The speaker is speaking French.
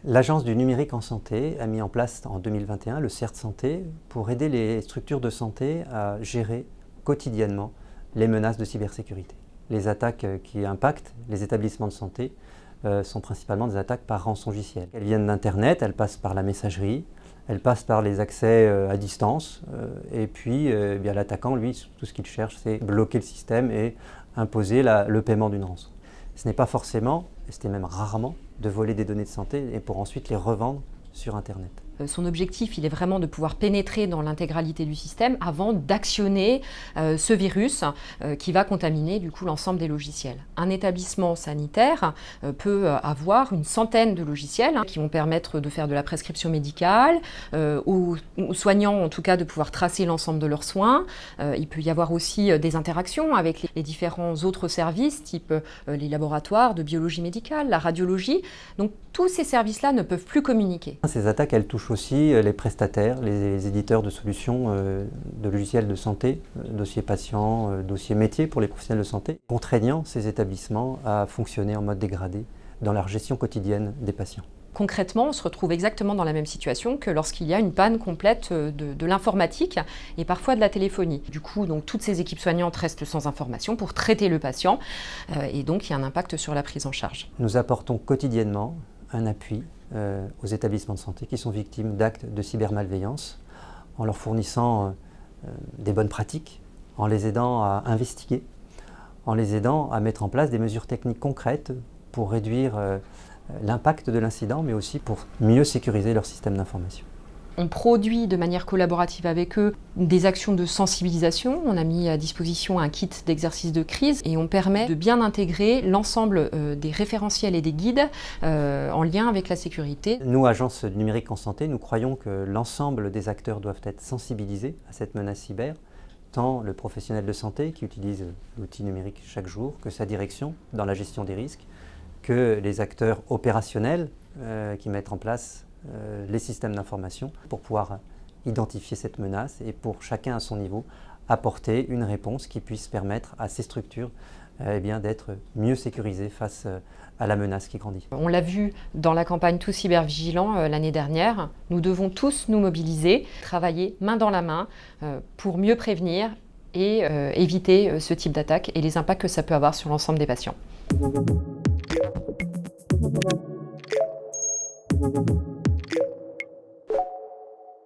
L'Agence du numérique en santé a mis en place en 2021 le CERT Santé pour aider les structures de santé à gérer quotidiennement les menaces de cybersécurité. Les attaques qui impactent les établissements de santé sont principalement des attaques par rançongiciel. Elles viennent d'Internet, elles passent par la messagerie, elles passent par les accès à distance et puis l'attaquant, lui, tout ce qu'il cherche, c'est bloquer le système et imposer le paiement d'une rançon. Ce n'est pas forcément, et c'était même rarement, de voler des données de santé et pour ensuite les revendre sur Internet. Son objectif, il est vraiment de pouvoir pénétrer dans l'intégralité du système avant d'actionner ce virus qui va contaminer du coup l'ensemble des logiciels. Un établissement sanitaire peut avoir une centaine de logiciels qui vont permettre de faire de la prescription médicale, aux soignants en tout cas de pouvoir tracer l'ensemble de leurs soins. Il peut y avoir aussi des interactions avec les différents autres services, type les laboratoires de biologie médicale, la radiologie. Donc tous ces services-là ne peuvent plus communiquer. Ces attaques, elles touchent aussi les prestataires, les éditeurs de solutions de logiciels de santé, dossiers patients, dossiers métiers pour les professionnels de santé, contraignant ces établissements à fonctionner en mode dégradé dans leur gestion quotidienne des patients. Concrètement, on se retrouve exactement dans la même situation que lorsqu'il y a une panne complète de l'informatique et parfois de la téléphonie. Du coup, donc, toutes ces équipes soignantes restent sans information pour traiter le patient et donc il y a un impact sur la prise en charge. Nous apportons quotidiennement un appui aux établissements de santé qui sont victimes d'actes de cybermalveillance en leur fournissant des bonnes pratiques, en les aidant à investiguer, en les aidant à mettre en place des mesures techniques concrètes pour réduire l'impact de l'incident, mais aussi pour mieux sécuriser leur système d'information. On produit de manière collaborative avec eux des actions de sensibilisation. On a mis à disposition un kit d'exercice de crise et on permet de bien intégrer l'ensemble des référentiels et des guides en lien avec la sécurité. Nous, Agence du numérique en santé, nous croyons que l'ensemble des acteurs doivent être sensibilisés à cette menace cyber, tant le professionnel de santé qui utilise l'outil numérique chaque jour, que sa direction dans la gestion des risques, que les acteurs opérationnels qui mettent en place les systèmes d'information pour pouvoir identifier cette menace et pour chacun à son niveau apporter une réponse qui puisse permettre à ces structures d'être mieux sécurisées face à la menace qui grandit. On l'a vu dans la campagne Tous Cybervigilants l'année dernière, nous devons tous nous mobiliser, travailler main dans la main pour mieux prévenir et éviter ce type d'attaque et les impacts que ça peut avoir sur l'ensemble des patients.